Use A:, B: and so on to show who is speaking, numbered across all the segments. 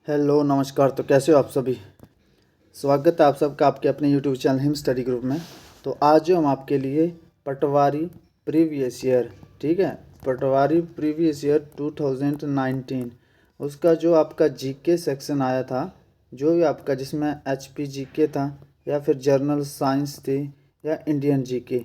A: Hello नमस्कार। तो कैसे हो आप सभी। स्वागत है आप सबका आपके अपने YouTube channel him study group में। तो आज जो हम आपके लिए पटवारी प्रीवियस ईयर, ठीक है, पटवारी प्रीवियस ईयर 2019 उसका जो आपका जीके सेक्शन आया था, जो भी आपका जिसमें एचपी जीके था या फिर जर्नल साइंस थी या इंडियन जीके,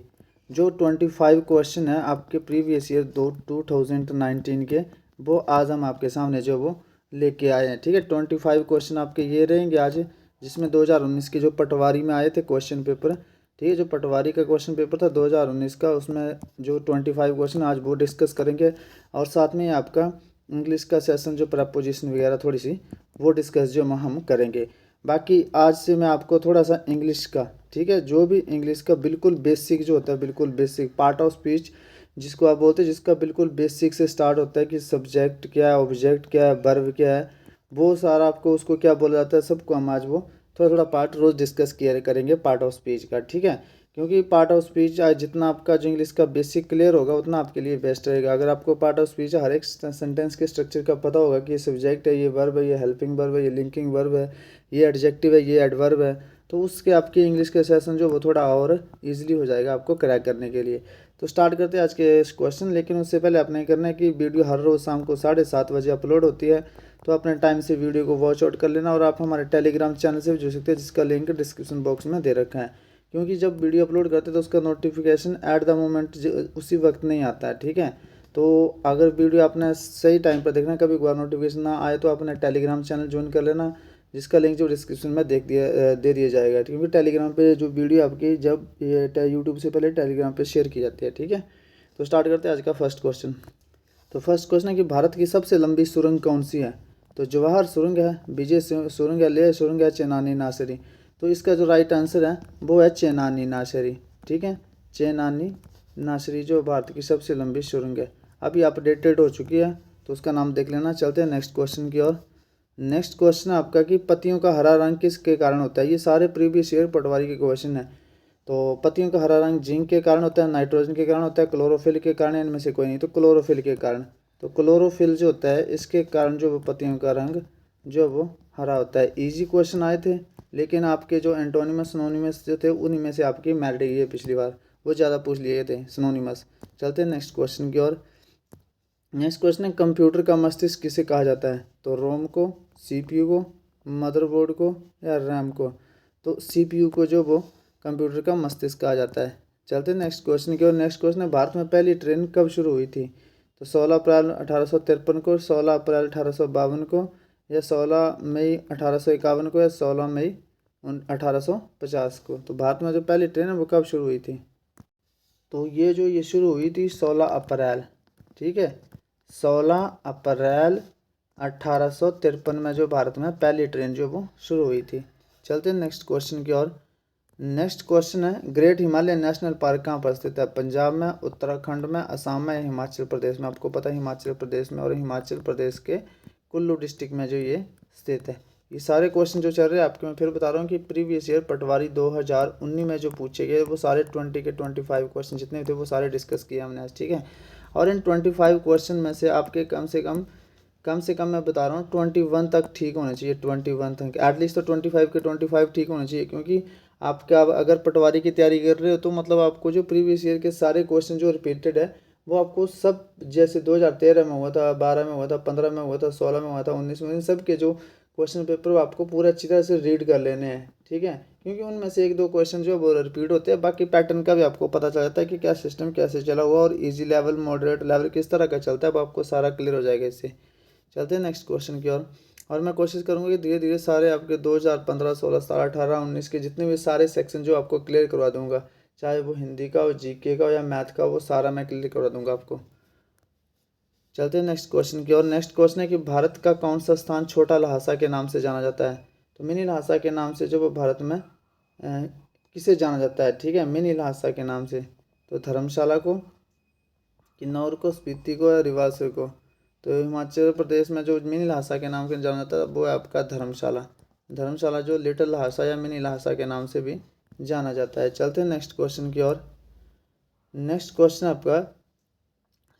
A: जो 25 क्वेश्चन है आपके प्रीवियस ईयर 2019 के, वो आज हम आपके सामने जो वो लेके आए हैं। ठीक है, 25 क्वेश्चन आपके ये रहेंगे आज, जिसमें 2019 के जो पटवारी में आए थे क्वेश्चन पेपर, ठीक है, जो पटवारी का क्वेश्चन पेपर था 2019 का, उसमें जो 25 क्वेश्चन आज वो डिस्कस करेंगे। और साथ में आपका इंग्लिश का सेशन जो प्रपोजिशन वगैरह थोड़ी सी वो डिस्कस जो हम करेंगे। बाकी आज से मैं आपको थोड़ा सा इंग्लिश का, ठीक है, जो भी इंग्लिश का बिल्कुल बेसिक जो होता है, बिल्कुल बेसिक पार्ट ऑफ स्पीच जिसको आप बोलते हैं, जिसका बिल्कुल बेसिक से स्टार्ट होता है कि सब्जेक्ट क्या है, ऑब्जेक्ट क्या है, वर्ब क्या है, वो सारा आपको उसको क्या बोला जाता है, सबको हम आज वो थोड़ा थोड़ा पार्ट रोज़ डिस्कस किया करेंगे पार्ट ऑफ स्पीच का। ठीक है, क्योंकि पार्ट ऑफ स्पीच आज जितना आपका जो इंग्लिश का बेसिक क्लियर होगा उतना आपके लिए बेस्ट रहेगा। अगर आपको पार्ट ऑफ स्पीच हर एक सेंटेंस के स्ट्रक्चर का पता होगा कि ये सब्जेक्ट है, ये वर्ब है, ये हेल्पिंग वर्ब है, ये लिंकिंग वर्ब है, ये एडजेक्टिव है, ये एडवर्ब है, तो उसके आपके इंग्लिश के सेशन जो वो थोड़ा और ईजिली हो जाएगा आपको क्रैक करने के लिए। तो स्टार्ट करते हैं आज के इस क्वेश्चन, लेकिन उससे पहले आपने करना है कि वीडियो हर रोज़ शाम को 7:30 बजे अपलोड होती है, तो अपने टाइम से वीडियो को वॉच आउट कर लेना। और आप हमारे टेलीग्राम चैनल से भी जुड़ सकते हैं, जिसका लिंक डिस्क्रिप्शन बॉक्स में दे रखा है। क्योंकि जब वीडियो अपलोड करते हैं तो उसका नोटिफिकेशन एट द मोमेंट उसी वक्त नहीं आता है। ठीक है, तो अगर वीडियो आपने सही टाइम पर देखना, कभी बार नोटिफिकेशन ना आए तो अपने टेलीग्राम चैनल ज्वाइन कर लेना, जिसका लिंक जो डिस्क्रिप्शन में दे दिया जाएगा। क्योंकि टेलीग्राम पे जो वीडियो आपकी जब ये यूट्यूब से पहले टेलीग्राम पे शेयर की जाती है। ठीक है, तो स्टार्ट करते हैं आज का फर्स्ट क्वेश्चन। तो फर्स्ट क्वेश्चन है कि भारत की सबसे लंबी सुरंग कौन सी है। तो जवाहर सुरंग है, विजय सुरंग है, लेह सुरंग है, चेनानी नासरी। तो इसका जो राइट आंसर है वो है चेनानी नासरी। ठीक है, चेनानी नासरी जो भारत की सबसे लंबी सुरंग है, अभी अपडेटेड हो चुकी है, तो उसका नाम देख लेना। चलते हैं नेक्स्ट क्वेश्चन की ओर। नेक्स्ट क्वेश्चन है आपका कि पत्तियों का हरा रंग किसके कारण होता है। ये सारे प्रीवियस ईयर पटवारी के क्वेश्चन है। तो पत्तियों का हरा रंग जिंक के कारण होता है, नाइट्रोजन के कारण होता है, क्लोरोफिल के कारण, इनमें से कोई नहीं। तो क्लोरोफिल के कारण, तो क्लोरोफिल जो होता है इसके कारण जो वो पत्तियों का रंग जो वो हरा होता है। इजी क्वेश्चन आए थे, लेकिन आपके जो एंटोनिमस सिनोनिमस जो थे उन्हीं में से आपकी मेरिट गई है पिछली बार, वो ज़्यादा पूछ लिए थे सिनोनिमस। चलते हैं नेक्स्ट क्वेश्चन की ओर। नेक्स्ट क्वेश्चन है कंप्यूटर का मस्तिष्क किसे कहा जाता है। तो रोम को, सीपीयू को, मदरबोर्ड को या रैम को। तो सीपीयू को जो वो कंप्यूटर का मस्तिष्क कहा जाता है। चलते हैं नेक्स्ट क्वेश्चन की ओर। नेक्स्ट क्वेश्चन है भारत में पहली ट्रेन कब शुरू हुई थी। तो 16 अप्रैल 1853 को, 16 अप्रैल 1852 को, या 16 मई 1851 को, या 16 मई 1850 को। तो भारत में जो पहली ट्रेन है वो कब शुरू हुई थी। तो ये शुरू हुई थी 16 अप्रैल। ठीक है, 16 अप्रैल 1853 में जो भारत में पहली ट्रेन जो वो शुरू हुई थी। चलते हैं नेक्स्ट क्वेश्चन की ओर। नेक्स्ट क्वेश्चन है ग्रेट हिमालय नेशनल पार्क कहाँ पर स्थित है। पंजाब में, उत्तराखंड में, असम में, हिमाचल प्रदेश में। आपको पता है हिमाचल प्रदेश में, और हिमाचल प्रदेश के कुल्लू डिस्ट्रिक्ट में जो ये स्थित है। ये सारे क्वेश्चन जो चल रहे हैं आपके, मैं फिर बता रहा हूँ कि प्रीवियस ईयर पटवारी 2019 में जो पूछे गए वो सारे 20 के 25 क्वेश्चन जितने थे वो सारे डिस्कस किए हमने आज। ठीक है, और इन 25 क्वेश्चन में से आपके कम से कम मैं बता रहा हूँ 21 तक ठीक होने चाहिए। 21 तक एटलीस्ट तो 25 के 25 ठीक होने चाहिए। क्योंकि आपका अगर पटवारी की तैयारी कर रहे हो तो मतलब आपको जो प्रीवियस ईयर के सारे क्वेश्चन जो रिपीटेड है वो आपको सब, जैसे 2013 में हुआ था, 12 में हुआ था, 15 में हुआ था, 16 में हुआ था, 19 में, इन सब के जो क्वेश्चन पेपर आपको पूरा अच्छी तरह से रीड कर लेने हैं। ठीक है, क्योंकि उनमें से एक दो क्वेश्चन जो वो रिपीट होते हैं, बाकी पैटर्न का भी आपको पता चल जाता है कि क्या सिस्टम कैसे चला हुआ और इजी लेवल, मॉडरेट लेवल किस तरह का चलता है, अब आपको सारा क्लियर हो जाएगा इससे। चलते हैं नेक्स्ट क्वेश्चन की ओर। और मैं कोशिश करूँगा कि धीरे धीरे सारे आपके 2015, 16, 17, 18, 19 के जितने भी सारे सेक्शन जो आपको क्लियर करवा दूंगा, चाहे वो हिंदी का हो, जीके का हो या मैथ का, वो सारा मैं क्लियर करवा दूंगा आपको। चलते हैं नेक्स्ट क्वेश्चन की ओर। नेक्स्ट क्वेश्चन है कि भारत का कौन सा स्थान छोटा लहासा के नाम से जाना जाता है। तो मिनी लहासा के नाम से जो वो भारत में किसे जाना जाता है। ठीक है, मिनी लहासा के नाम से। तो धर्मशाला को, किन्नौर को, स्पीति को या रिवालसर को। तो हिमाचल प्रदेश में जो मिनी लहासा के नाम से जाना जाता है वो है आपका धर्मशाला। धर्मशाला जो लिटिल लहासा या मिनी लहासा के नाम से भी जाना जाता है। चलते हैं नेक्स्ट क्वेश्चन की ओर। नेक्स्ट क्वेश्चन आपका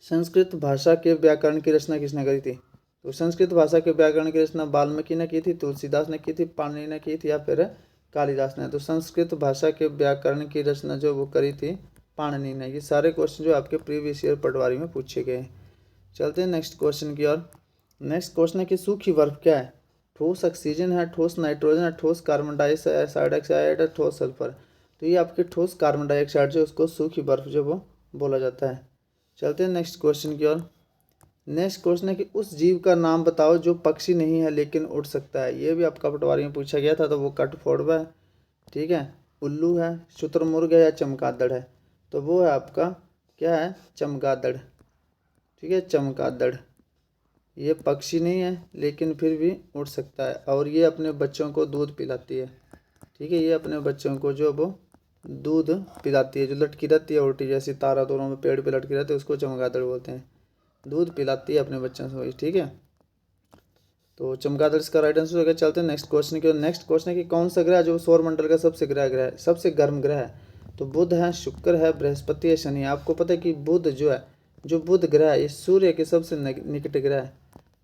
A: संस्कृत भाषा के व्याकरण की रचना किसने करी थी। तो संस्कृत भाषा के व्याकरण की रचना वाल्मीकि ने की थी, तुलसीदास ने की थी, पाणिनि ने की थी या फिर कालिदास ने। तो संस्कृत भाषा के व्याकरण की रचना जो वो करी थी पाणिनि ने। ये सारे क्वेश्चन जो आपके प्रीवियस ईयर पटवारी में पूछे गए। चलते हैं नेक्स्ट क्वेश्चन की ओर। नेक्स्ट क्वेश्चन है कि सूखी बर्फ क्या है? ठोस ऑक्सीजन है, ठोस नाइट्रोजन है, ठोस कार्बन डाइऑक्साइड है, ठोस सल्फर। तो ये आपके ठोस कार्बन डाइऑक्साइड जो उसको सूखी बर्फ जो वो बोला जाता है। चलते हैं नेक्स्ट क्वेश्चन की ओर। नेक्स्ट क्वेश्चन है कि उस जीव का नाम बताओ जो पक्षी नहीं है लेकिन उड़ सकता है। ये भी आपका पटवारी में पूछा गया था, तो वो कठफोड़वा है, ठीक है, उल्लू है, शुतुरमुर्ग है या चमगादड़ है। तो वो है आपका क्या है? चमगादड़, ठीक है, चमगादड़। ये पक्षी नहीं है लेकिन फिर भी उड़ सकता है, और ये अपने बच्चों को दूध पिलाती है, ठीक है, ये अपने बच्चों को जो वो दूध पिलाती है, जो लटकी रहती है उल्टी जैसी तारा दोनों में पेड़ पे लटकी रहती है, उसको चमगादड़ बोलते हैं। दूध पिलाती है अपने बच्चों से, ठीक है। तो चमगादड़ इसका राइट आंसर होगा। चलते हैं नेक्स्ट क्वेश्चन की। नेक्स्ट क्वेश्चन है कि कौन सा ग्रह जो सौरमंडल का सबसे ग्रह है, सबसे गर्म ग्रह है? तो बुध है, शुक्र है, बृहस्पति है, शनि है। आपको पता है कि बुध जो है, जो बुध ग्रह है, ये सूर्य के सबसे निकट ग्रह है,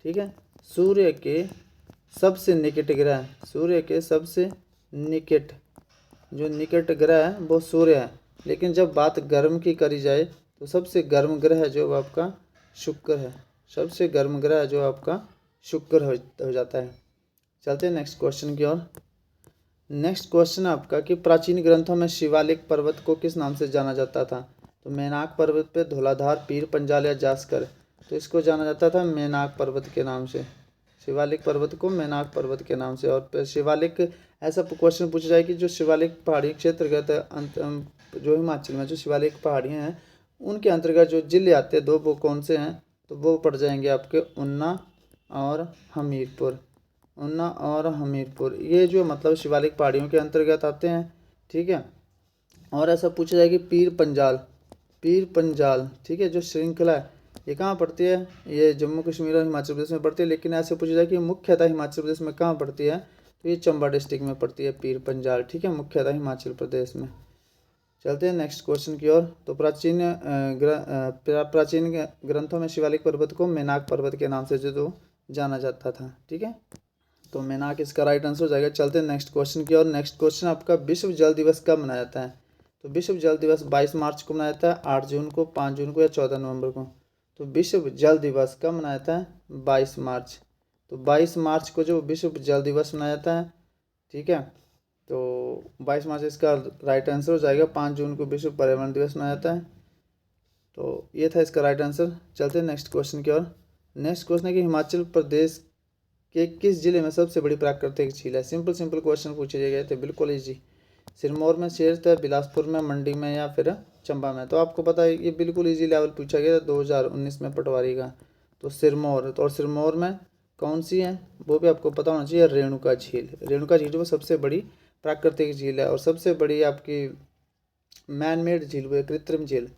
A: ठीक है, सूर्य के सबसे निकट ग्रह है, सूर्य के सबसे निकट जो निकट ग्रह है वो सूर्य है। लेकिन जब बात गर्म की करी जाए तो सबसे गर्म ग्रह जो आपका शुक्र है, सबसे गर्म ग्रह जो आपका शुक्र हो जाता है। चलते हैं नेक्स्ट क्वेश्चन की ओर। नेक्स्ट क्वेश्चन आपका कि प्राचीन ग्रंथों में शिवालिक पर्वत को किस नाम से जाना जाता था? तो मेनाक पर्वत पे, धौलाधार, पीर पंजाल या जास्कर। तो इसको जाना जाता था मेनाक पर्वत के नाम से, शिवालिक पर्वत को मेनाक पर्वत के नाम से। और शिवालिक ऐसा क्वेश्चन पूछा जाए कि जो शिवालिक पहाड़ी क्षेत्र अंतर्गत जो हिमाचल में जो शिवालिक पहाड़ियाँ हैं उनके अंतर्गत जो जिले आते हैं दो, वो कौन से हैं? तो वो पड़ जाएंगे आपके ऊना और हमीरपुर, ऊना और हमीरपुर। ये जो मतलब शिवालिक पहाड़ियों के अंतर्गत आते हैं, ठीक है। और ऐसा पूछा जाए कि पीर पंजाल, पीर पंजाल, ठीक है, जो श्रृंखला है ये कहाँ पड़ती है? ये जम्मू कश्मीर और हिमाचल प्रदेश में पड़ती है। लेकिन ऐसे पूछा जाए कि मुख्यतः हिमाचल प्रदेश में कहाँ पड़ती है? तो ये चंबा डिस्ट्रिक्ट में पड़ती है पीर पंजाल, ठीक है, मुख्यतः हिमाचल प्रदेश में। चलते हैं नेक्स्ट क्वेश्चन की ओर। तो प्राचीन ग्रंथों में शिवालिक पर्वत को मेनाक पर्वत के नाम से जो जाना जाता था, ठीक है। तो मेनाक इसका राइट आंसर हो जाएगा। चलते हैं नेक्स्ट क्वेश्चन की ओर। नेक्स्ट क्वेश्चन आपका विश्व जल दिवस कब मनाया जाता है? तो विश्व जल दिवस 22 मार्च को मनाया जाता है, 8 जून को, 5 जून को या 14 नवंबर को। तो विश्व जल दिवस कब मनाया जाता है? 22 मार्च। तो 22 मार्च को जो विश्व जल दिवस मनाया जाता है, ठीक है। तो 22 मार्च इसका राइट आंसर हो जाएगा। 5 जून को विश्व पर्यावरण दिवस मनाया जाता है। तो ये था इसका राइट आंसर। चलते हैं नेक्स्ट क्वेश्चन की ओर। नेक्स्ट क्वेश्चन है कि हिमाचल प्रदेश के किस जिले में सबसे बड़ी प्राकृतिक झील है? सिंपल क्वेश्चन पूछे गए थे, बिल्कुल ईजी। सिरमौर में, शेरत है, बिलासपुर में, मंडी में या फिर चंबा में। तो आपको पता है ये बिल्कुल इजी लेवल पूछा गया था 2019 में पटवारी का। तो सिरमौर, तो और सिरमौर में कौन सी है वो भी आपको पता होना चाहिए, रेणुका झील। रेणुका झील वो सबसे बड़ी प्राकृतिक झील है और सबसे बड़ी आपकी मैन मेड झील, वो कृत्रिम झील,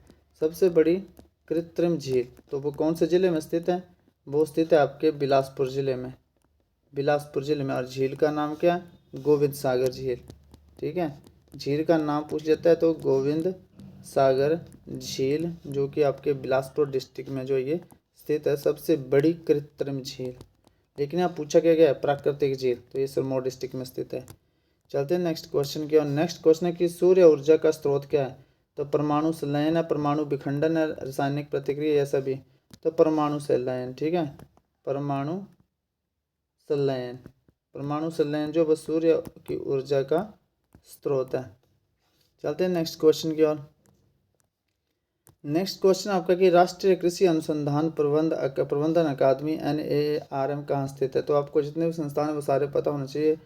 A: सबसे बड़ी कृत्रिम झील। तो वो कौन से ज़िले में स्थित है? वो स्थित है आपके बिलासपुर ज़िले में, बिलासपुर ज़िले में। और झील का नाम क्या है? गोविंद सागर झील, ठीक है। झील का नाम पूछ लेता है तो गोविंद सागर झील, जो कि आपके बिलासपुर डिस्ट्रिक्ट में जो ये स्थित है, सबसे बड़ी कृत्रिम झील। लेकिन यहाँ पूछा क्या गया है? प्राकृतिक झील, तो ये सिरमौर डिस्ट्रिक्ट में स्थित है। चलते हैं नेक्स्ट क्वेश्चन की। और नेक्स्ट क्वेश्चन है कि सूर्य ऊर्जा का स्रोत क्या है? तो परमाणु संलयन है, परमाणु विखंडन है, रासायनिक प्रतिक्रिया, या सभी। तो परमाणु संलयन, ठीक है, परमाणु संलयन। परमाणु संलयन जो वो सूर्य की ऊर्जा का स्रोत है। चलते हैं नेक्स्ट क्वेश्चन की ओर। नेक्स्ट क्वेश्चन आपका कि राष्ट्रीय कृषि अनुसंधान प्रबंधन अकादमी NARM कहाँ स्थित है? तो आपको जितने भी संस्थान है वो सारे पता होने चाहिए।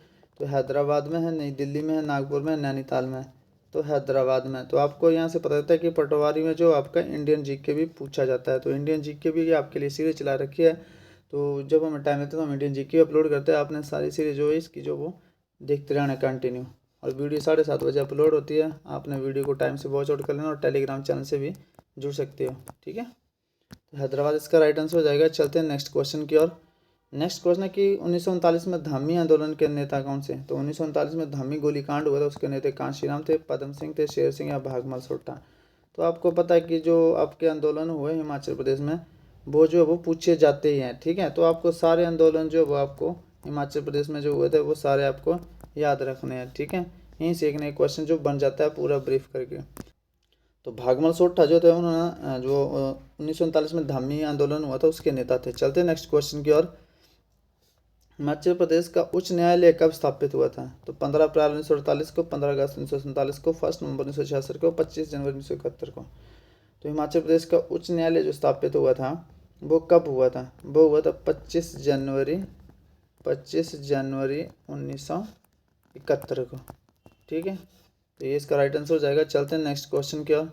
A: तो हैदराबाद में है, नई दिल्ली में है, नागपुर में, नैनीताल में। तो हैदराबाद में। तो आपको यहाँ से पता चलता है कि पटवारी में जो आपका इंडियन जीके भी पूछा जाता है। तो इंडियन जीके भी आपके लिए सीरीज चला रखी है। तो जब हमें टाइम मिलता है तो हम इंडियन जीके अपलोड करते हैं। आपने सारी सीरीज जो है इसकी जो वो देखते रहना कंटिन्यू। और वीडियो 7:30 बजे अपलोड होती है। आपने वीडियो को टाइम से वॉच आउट कर लेना और टेलीग्राम चैनल से भी जुड़ सकते हो, ठीक है। तो हैदराबाद इसका राइट आंसर हो जाएगा। चलते हैं नेक्स्ट क्वेश्चन की ओर। नेक्स्ट क्वेश्चन है कि 1939 में धामी आंदोलन के नेता कौन से? तो 1939 में धामी गोलीकांड हुआ था, उसके नेता कांशीराम थे, पदम सिंह थे, शेर सिंह या भागमल सोटा। तो आपको पता है कि जो आपके आंदोलन हुए हिमाचल प्रदेश में वो जो है वो पूछे जाते ही हैं, ठीक है। तो आपको सारे आंदोलन जो है वो आपको हिमाचल प्रदेश में जो हुए थे वो सारे आपको याद रखने हैं, ठीक है। यहीं से एक नए क्वेश्चन जो बन जाता है पूरा ब्रीफ करके। तो भागमल सोठा जो थे उन्होंने जो 1939 में धामी आंदोलन हुआ था उसके नेता थे। चलते हैं नेक्स्ट क्वेश्चन की ओर। हिमाचल प्रदेश का उच्च न्यायालय कब स्थापित हुआ था? तो 15 अप्रैल 1948 को, 15 अगस्त 1947 को, 1 नवंबर 1966 को, 25 जनवरी 1971 को। तो हिमाचल प्रदेश का उच्च न्यायालय जो स्थापित हुआ था वो कब हुआ था? वो हुआ था 25 जनवरी 1971 को, ठीक है। तो ये इसका राइट आंसर हो जाएगा। चलते हैं नेक्स्ट क्वेश्चन की ओर।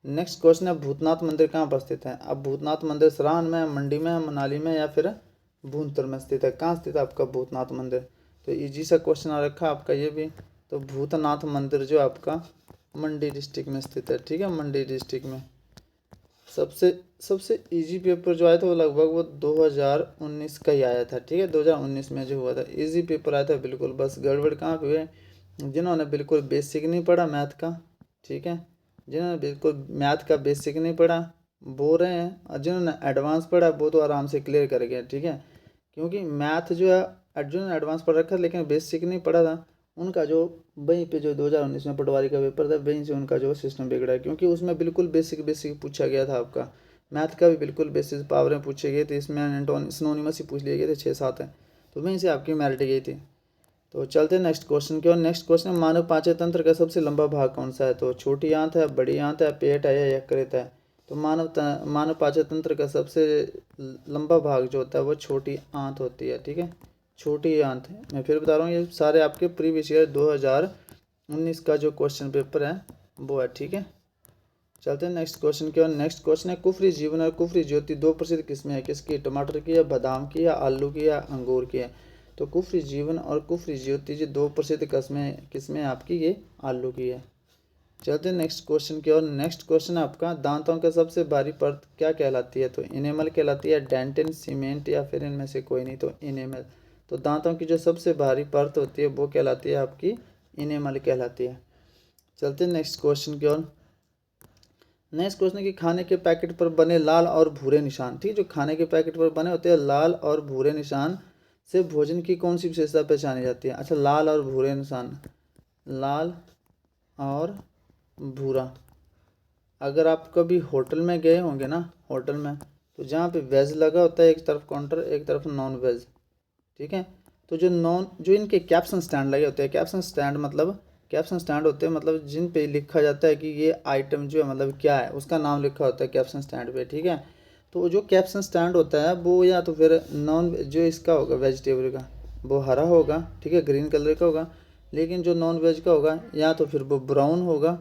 A: नेक्स्ट क्वेश्चन है भूतनाथ मंदिर कहाँ पर स्थित है? अब भूतनाथ मंदिर सराहन में, मंडी में, मनाली में या फिर भूंतर में स्थित है? कहाँ स्थित है आपका भूतनाथ मंदिर? तो इजी सा क्वेश्चन आ रखा है आपका ये भी। तो भूतनाथ मंदिर जो आपका मंडी डिस्ट्रिक्ट में स्थित है, ठीक है, मंडी डिस्ट्रिक्ट में। सबसे सबसे इजी पेपर जो आया था वो लगभग वो 2019 का ही आया था, ठीक है। 2019 में जो हुआ था इजी पेपर आया था बिल्कुल। बस गड़बड़ कहाँ पे हुए? जिन्होंने बिल्कुल बेसिक नहीं पढ़ा मैथ का, ठीक है, जिन्होंने बिल्कुल मैथ का बेसिक नहीं पढ़ा वो रहे हैं, और जिन्होंने एडवांस पढ़ा वो तो आराम से क्लियर कर गए, ठीक है। क्योंकि मैथ जो है जिन्होंने एडवांस पढ़ रखा लेकिन बेसिक नहीं पढ़ा था उनका जो वहीं पे जो 2019 में पटवारी का पेपर था वहीं से उनका जो सिस्टम बिगड़ा है। क्योंकि उसमें बिल्कुल बेसिक बेसिक पूछा गया था आपका। मैथ का भी बिल्कुल बेसिक पावरें पूछे गए थे, इसमें सिनोनिमस ही पूछ लिए गए थे 6-7 हैं। तो वहीं से आपकी मेरिट गई थी। तो चलते हैं नेक्स्ट क्वेश्चन की और। नेक्स्ट क्वेश्चन है मानव पाचन तंत्र का सबसे लंबा भाग कौन सा है? तो छोटी आंत है, बड़ी आंत है, पेट है या यकृत है? तो मानव पाचन तंत्र का सबसे लंबा भाग जो होता है वो छोटी आंत होती है, ठीक है, छोटी आंत है। मैं फिर बता रहा हूँ ये सारे आपके प्रीवियस ईयर 2019 का जो क्वेश्चन पेपर है वो है, ठीक है। चलते हैं नेक्स्ट क्वेश्चन की और। नेक्स्ट क्वेश्चन है कुफरी जीवन और कुफरी ज्योति दो प्रसिद्ध किस्में हैं, किसकी? टमाटर की या बादाम की या आलू की या अंगूर की है? तो कुफरी जीवन और कुफरी ज्योति जो दो प्रसिद्ध किस्में आपकी ये आलू की है। चलते हैं नेक्स्ट क्वेश्चन की और। नेक्स्ट क्वेश्चन है आपका दांतों का सबसे भारी परत क्या कहलाती है? तो इनेमल कहलाती है, डेंटिन, सीमेंट या फिर इनमें से कोई नहीं? तो इनेमल। तो दांतों की जो सबसे भारी परत होती है वो कहलाती है आपकी इनेमल कहलाती है। चलते हैं नेक्स्ट क्वेश्चन की ओर। नेक्स्ट क्वेश्चन है कि खाने के पैकेट पर बने लाल और भूरे निशान, ठीक है, जो खाने के पैकेट पर बने होते हैं लाल और भूरे निशान से भोजन की कौन सी विशेषता पहचानी जाती है? अच्छा, लाल और भूरे निशान, लाल और भूरा। अगर आप कभी होटल में गए होंगे ना, होटल में तो जहाँ पे वेज लगा होता है एक तरफ काउंटर, एक तरफ नॉन वेज, ठीक है। तो जो इनके कैप्शन स्टैंड लगे होते हैं, कैप्शन स्टैंड होते हैं मतलब जिन पे लिखा जाता है कि ये आइटम जो है मतलब क्या है उसका नाम लिखा होता है कैप्शन स्टैंड पे, ठीक है। तो जो कैप्शन स्टैंड होता है वो या तो फिर नॉन जो इसका होगा वेजिटेबल का वो हरा होगा, ठीक है, ग्रीन कलर का होगा। लेकिन जो नॉन वेज का होगा या तो फिर वो ब्राउन होगा,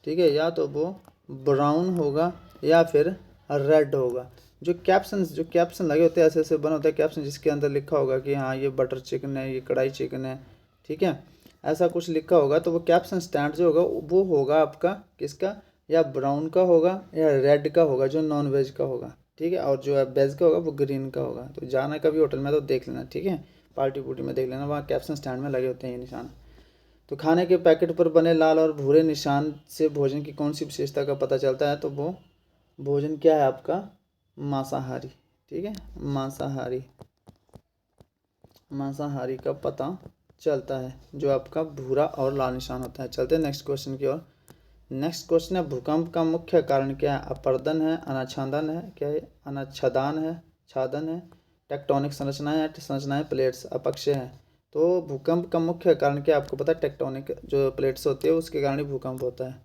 A: ठीक है, या तो वो ब्राउन होगा या फिर रेड होगा। जो कैप्शन लगे होते हैं ऐसे ऐसे बने होते हैं कैप्शन जिसके अंदर लिखा होगा कि हाँ ये बटर चिकन है, ये कढ़ाई चिकन है, ठीक है, ऐसा कुछ लिखा होगा। तो वो कैप्शन स्टैंड जो होगा वो होगा आपका किसका? या ब्राउन का होगा या रेड का होगा जो नॉन वेज का होगा, ठीक है। और जो वेज का होगा वो ग्रीन का होगा। तो जाना कभी होटल में तो देख लेना, ठीक है, पार्टी पुर्टी में देख लेना, वहाँ कैप्शन स्टैंड में लगे होते हैं ये निशान। तो खाने के पैकेट पर बने लाल और भूरे निशान से भोजन की कौन सी विशेषता का पता चलता है? तो वो भोजन क्या है आपका? मांसाहारी, ठीक है, मांसाहारी का पता चलता है जो आपका भूरा और लाल निशान होता है। चलते हैं नेक्स्ट क्वेश्चन की ओर। नेक्स्ट क्वेश्चन है भूकंप का मुख्य कारण क्या है? अपर्दन है, अनाच्छादन है, क्या है? अनाच्छादन है, छादन है, टेक्टोनिक संरचनाएं है, संरचनाएं प्लेट्स अपक्षय है। तो भूकंप का मुख्य कारण क्या है आपको पता है? टेक्टोनिक जो प्लेट्स होती है उसके कारण ही भूकंप होता है।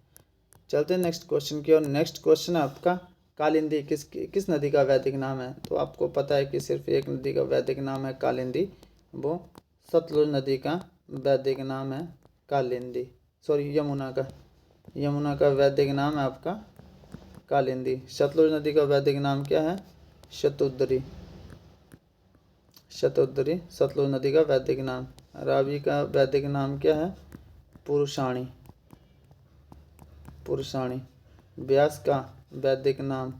A: चलते हैं नेक्स्ट क्वेश्चन की और। नेक्स्ट क्वेश्चन है आपका कालिंदी किस नदी का वैदिक नाम है? तो आपको पता है कि सिर्फ एक नदी का वैदिक नाम है कालिंदी, वो सतलुज नदी का वैदिक नाम है कालिंदी, सॉरी यमुना का वैदिक नाम है आपका कालिंदी। सतलुज नदी का वैदिक नाम क्या है? शतुद्री सतलुज नदी का वैदिक नाम। रावी का वैदिक नाम क्या है? पुरुषाणी। व्यास का वैदिक नाम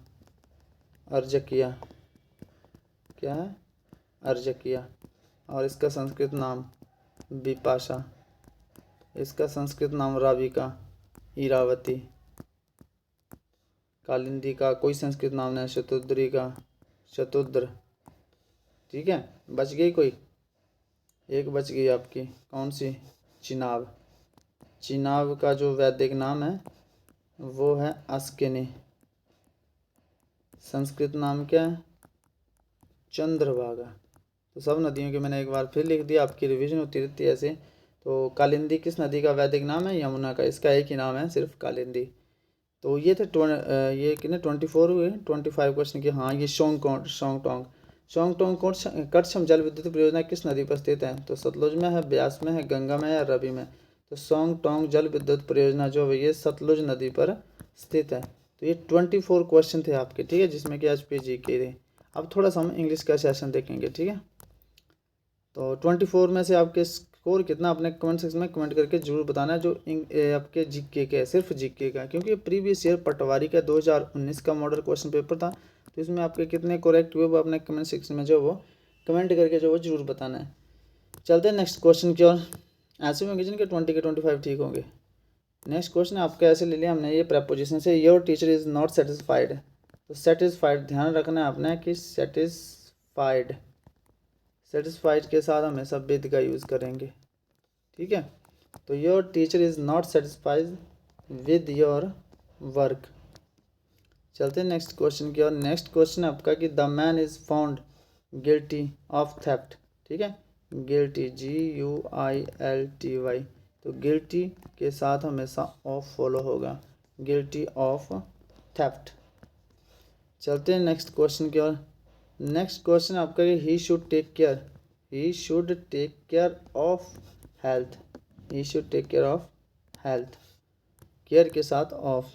A: अर्जकिया, क्या है? अर्जकिया। और इसका संस्कृत नाम विपाशा, इसका संस्कृत नाम राविका, इरावती। कालिंदी का कोई संस्कृत नाम नहीं, शतुद्री का शतुद्र, ठीक है। बच गई कोई, एक बच गई आपकी, कौन सी, चिनाब। चिनाब का जो वैदिक नाम है वो है अस्किनी, संस्कृत नाम क्या है, चंद्रभागा। तो सब नदियों के मैंने एक बार फिर लिख दिया, आपकी रिवीजन होती रहती है ऐसे। तो कालिंदी किस नदी का वैदिक नाम है, यमुना का, इसका एक ही नाम है सिर्फ, कालिंदी। तो ये थे ये कितने 24 हुए, 25 क्वेश्चन की। हाँ, ये शोंगटोंग कटछम जल विद्युत परियोजना किस नदी पर स्थित है, तो सतलुज में है, ब्यास में है, गंगा में है या रवि में। तो शोंगटोंग जल विद्युत परियोजना जो है ये सतलुज नदी पर स्थित है। तो ये 24 क्वेश्चन थे आपके, ठीक है, जिसमें कि आज जी के थे। अब थोड़ा सा हम इंग्लिश का सेशन देखेंगे, ठीक है। तो 24 में से आपके स्कोर कितना, अपने कमेंट सेक्शन में कमेंट करके जरूर बताना है। जो आपके जीके के, सिर्फ जीके का, क्योंकि प्रीवियस ईयर पटवारी का 2019 का मॉडल क्वेश्चन पेपर था। तो इसमें आपके कितने करेक्ट हुए वो अपने कमेंट सेक्शन में जो वो कमेंट करके जो वो जरूर बताना है। चलते हैं नेक्स्ट क्वेश्चन की ओर। ऐसे होंगे जिनके 20 के 25 ठीक होंगे। नेक्स्ट क्वेश्चन आपका ऐसे ले लिया हमने, ये प्रपोजिशन से, your teacher is not satisfied. तो सेटिस्फाइड ध्यान रखना है आपने कि सेटिस्फाइड के साथ हमेशा विद का यूज़ करेंगे, ठीक है। तो your teacher is not satisfied with your work. चलते हैं नेक्स्ट क्वेश्चन की और। नेक्स्ट क्वेश्चन आपका कि the man is found guilty of theft, ठीक है, गिल्टी GUILTY। तो गिल्टी के साथ हमेशा ऑफ फॉलो होगा, गिल्टी ऑफ थेफ्ट। चलते हैं नेक्स्ट क्वेश्चन की ओर। नेक्स्ट क्वेश्चन आपका कि he should take care of health, he should take care of health, care के साथ ऑफ।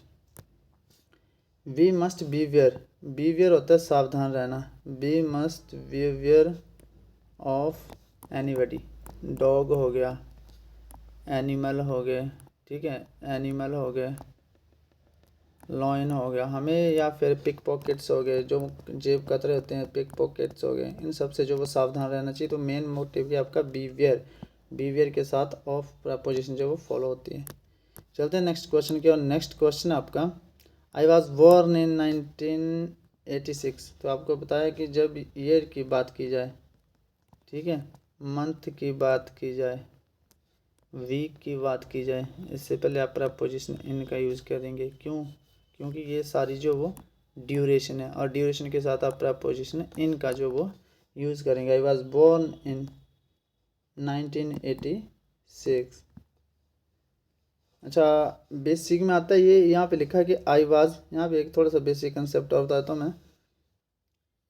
A: वी मस्ट बीवेयर होता है सावधान रहना, we must beware of anybody, dog हो गया, एनिमल हो गए, ठीक है, एनिमल हो गए, लॉइन हो गया हमें, या फिर पिक पॉकेट्स हो गए, जो जेब कतरे होते हैं, पिक पॉकेट्स हो गए, इन सब से जो वो सावधान रहना चाहिए। तो मेन मोटिव है आपका बीवियर के साथ ऑफ प्रपोजिशन जो वो फॉलो होती है। चलते हैं नेक्स्ट क्वेश्चन की और। नेक्स्ट क्वेश्चन आपका, आई वॉज बोर्न इन 1986। तो आपको बताया कि जब ईयर की बात की जाए, ठीक है, मंथ की बात की जाए, वीक की बात की जाए, इससे पहले आप प्रपोजिशन इन का यूज़ करेंगे। क्यों, क्योंकि ये सारी जो वो ड्यूरेशन है, और ड्यूरेशन के साथ आप प्रपोजिशन इन का जो वो यूज़ करेंगे। I was born in 1986। अच्छा, बेसिक में आता है ये, यहाँ पे लिखा है कि आई वाज। यहाँ पे एक थोड़ा सा बेसिक कंसेप्ट और बताता हूँ मैं।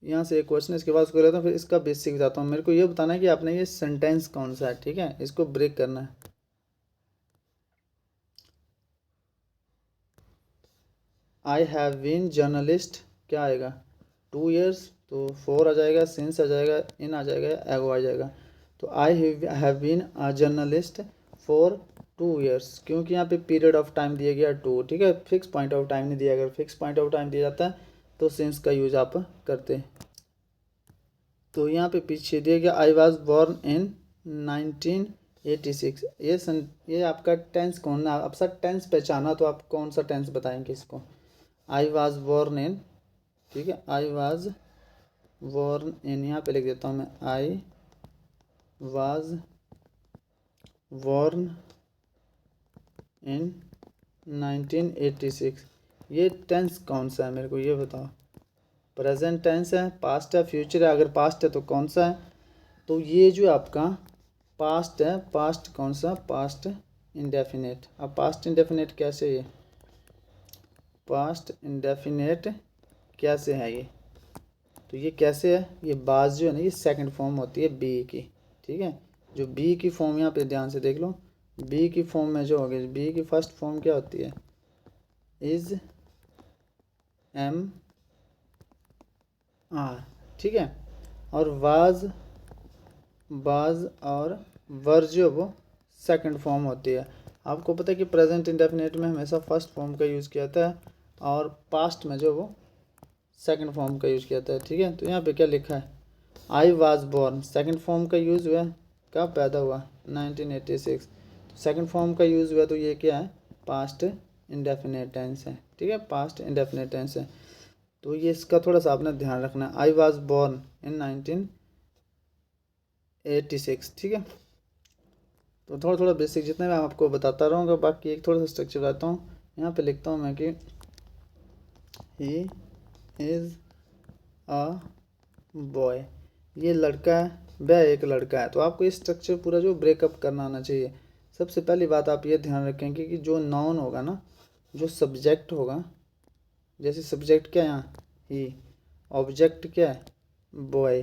A: यहाँ से एक क्वेश्चन, इसके बाद उसको लेता हूँ, फिर इसका बेसिक बताता हूँ। मेरे को ये बताना है कि आपने ये सेंटेंस कौन सा है, ठीक है, इसको ब्रेक करना है। आई हैव बीन जर्नलिस्ट, क्या आएगा, 2 years, तो 4 आ जाएगा, सिंस आ जाएगा, इन आ जाएगा, एगो आ जाएगा। तो I have been a journalist for 2 years, क्योंकि यहाँ पे पीरियड ऑफ टाइम दिया गया 2, ठीक है, फिक्स पॉइंट ऑफ टाइम नहीं दिया। अगर फिक्स पॉइंट ऑफ टाइम दिया जाता है तो सिंस का यूज आप करते। तो यहाँ पे पीछे दिया गया आई वॉज बोर्न इन 1986। ये आपका टेंस कौन, आप सब टेंस पहचाना तो आप कौन सा टेंस बताएंगे इसको। आई वॉज बोर्न इन, ठीक है, आई वॉज बोर्न इन, यहाँ पे लिख देता हूँ मैं, आई वॉज बोर्न इन 1986। ये टेंस कौन सा है मेरे को ये बताओ। प्रेजेंट टेंस है, पास्ट है, फ्यूचर है। अगर पास्ट है तो कौन सा है, तो ये जो आपका पास्ट है, पास्ट कौन सा, पास्ट इंडेफिनेट। अब पास्ट इंडेफिनेट कैसे, ये पास्ट इंडेफिनेट कैसे है ये, तो ये कैसे है, ये बाज जो है ना, ये सेकंड फॉर्म होती है बी की, ठीक है। जो बी की फॉर्म यहाँ पे ध्यान से देख लो, बी की फॉर्म में जो होगी, बी की फर्स्ट फॉर्म क्या होती है, इज एम आर, ठीक है। और वाज और वर जो वो सेकंड फॉर्म होती है। आपको पता है कि प्रेजेंट इंडेफिनेट में हमेशा फर्स्ट फॉर्म का यूज़ किया जाता है, और पास्ट में जो वो सेकंड फॉर्म का यूज़ किया जाता है, ठीक है। तो यहाँ पे क्या लिखा है, I was born, second form का यूज़ हुआ, कब पैदा हुआ, 1986। तो सेकंड फॉर्म का यूज़ हुआ, तो ये क्या है, पास्ट इंडेफिनेट टेंस है, ठीक है, पास्ट इंडेफिनेट टेंस है। तो ये इसका थोड़ा सा आपने ध्यान रखना है। आई वॉज बॉर्न इन 1986, ठीक है। तो थोड़ा थोड़ा बेसिक जितने मैं आपको बताता रहूँगा, बाकी एक थोड़ा सा स्ट्रक्चर बताता हूँ। यहाँ पे लिखता हूँ मैं कि ही इज़ अ बॉय, ये लड़का है, वह एक लड़का है। तो आपको ये स्ट्रक्चर पूरा जो ब्रेकअप करना आना चाहिए। सबसे पहली बात आप ये ध्यान रखेंगे कि जो नाउन होगा ना, जो सब्जेक्ट होगा, जैसे सब्जेक्ट क्या है यहाँ ही, ऑब्जेक्ट क्या है बॉय,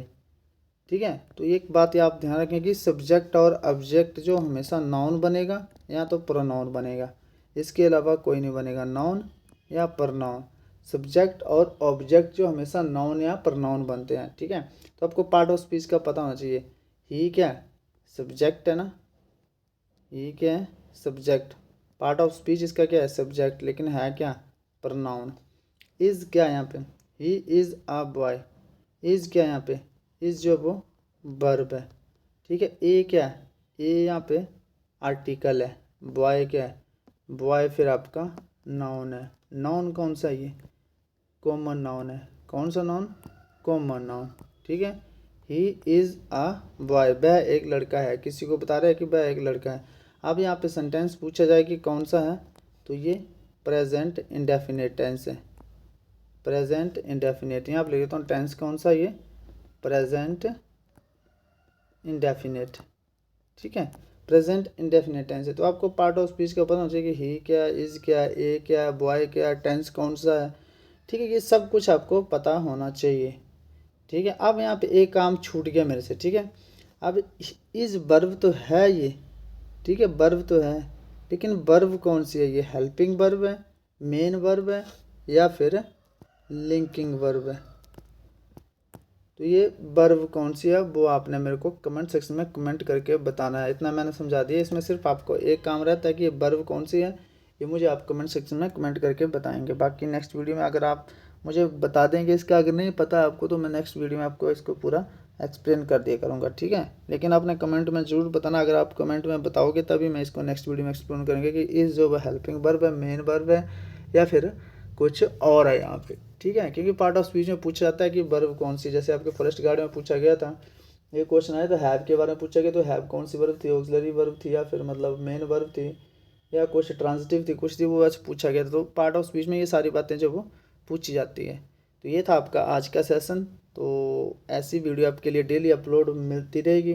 A: ठीक है। तो एक बात ये आप ध्यान रखें कि सब्जेक्ट और ऑब्जेक्ट जो हमेशा नाउन बनेगा या तो प्रोनाउन बनेगा, इसके अलावा कोई नहीं बनेगा, नाउन या प्रोनाउन। सब्जेक्ट और ऑब्जेक्ट जो हमेशा नाउन या प्रोनाउन बनते हैं, ठीक है। तो आपको पार्ट ऑफ स्पीच का पता होना चाहिए। ही क्या है, सब्जेक्ट है ना, ही क्या है सब्जेक्ट, पार्ट ऑफ स्पीच इसका क्या है सब्जेक्ट, लेकिन है क्या प्रोनाउन। इज़ क्या है यहाँ पे, he is a boy, is क्या है यहाँ पे, इज़ जो वो वर्ब है, ठीक है। ए क्या है, ए यहाँ पे आर्टिकल है। बॉय क्या है, बॉय फिर आपका नाउन है। नाउन कौन सा है, ये कॉमन नाउन है। कौन सा नाउन, कॉमन नाउन, ठीक है। ही इज़ अ बॉय, वह एक लड़का है, किसी को बता रहा है कि वह एक लड़का है। अब यहाँ पे सेंटेंस पूछा जाए कि कौन सा है, तो ये प्रेजेंट इंडेफिनिट टेंस है। प्रेजेंट इंडेफिनिट, यहाँ पे लिख देता हूँ टेंस कौन सा, ये प्रेजेंट इंडेफिनिट, ठीक है। प्रेजेंट इंडेफिनिट टेंस है। तो आपको पार्ट ऑफ स्पीच का पता होना चाहिए कि ही क्या, इज़ क्या, ए क्या, बॉय क्या, टेंस कौन सा है, ठीक है। ये सब कुछ आपको पता होना चाहिए, ठीक है। अब यहाँ पे एक काम छूट गया मेरे से, ठीक है। अब इस वर्ब तो है ये, ठीक है, वर्ब तो है, लेकिन वर्ब कौन सी है, ये हेल्पिंग वर्ब है, मेन वर्ब है, या फिर लिंकिंग वर्ब है। तो ये वर्ब कौन सी है वो आपने मेरे को कमेंट सेक्शन में कमेंट करके बताना है। इतना मैंने समझा दिया। इसमें सिर्फ आपको एक काम रहता है कि ये वर्ब कौन सी है, ये मुझे आप कमेंट सेक्शन में कमेंट करके बताएंगे। बाकी नेक्स्ट वीडियो में अगर आप मुझे बता देंगे इसका, अगर नहीं पता आपको, तो मैं नेक्स्ट वीडियो में आपको इसको पूरा एक्सप्लेन कर दिया करूँगा, ठीक है। लेकिन आपने कमेंट में ज़रूर बताना, अगर आप कमेंट में बताओगे तभी मैं इसको नेक्स्ट वीडियो में एक्सप्लेन करेंगे कि इस जो हेल्पिंग वर्ब है, मेन वर्ब है, या फिर कुछ और है यहाँ पे, ठीक है। क्योंकि पार्ट ऑफ स्पीच में पूछा जाता है कि वर्ब कौन सी, जैसे आपके फॉरेस्ट गार्ड में पूछा गया था, ये क्वेश्चन आया तो हैव के बारे में पूछा गया, तो हैव कौन सी वर्ब थी, ऑक्सिलरी वर्ब थी, या फिर मतलब मेन वर्ब थी, या कुछ ट्रांजिटिव थी, कुछ थी, वो आज पूछा गया था। तो पार्ट ऑफ स्पीच में ये सारी बातें जो वो पूछी जाती है। तो ये था आपका आज का सेशन। तो ऐसी वीडियो आपके लिए डेली अपलोड मिलती रहेगी।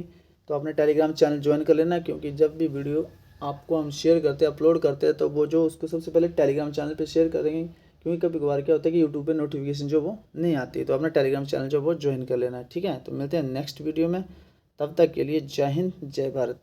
A: तो अपने टेलीग्राम चैनल ज्वाइन कर लेना, क्योंकि जब भी वीडियो आपको हम शेयर करते हैं, अपलोड करते हैं, तो वो जो उसको सबसे पहले टेलीग्राम चैनल पे शेयर करेंगे। क्योंकि कभी कभार क्या होता है कि यूट्यूब पे नोटिफिकेशन जो वो नहीं आती है। तो अपना टेलीग्राम चैनल जो वो ज्वाइन कर लेना है, ठीक है। तो मिलते हैं नेक्स्ट वीडियो में, तब तक के लिए जय हिंद, जय भारत।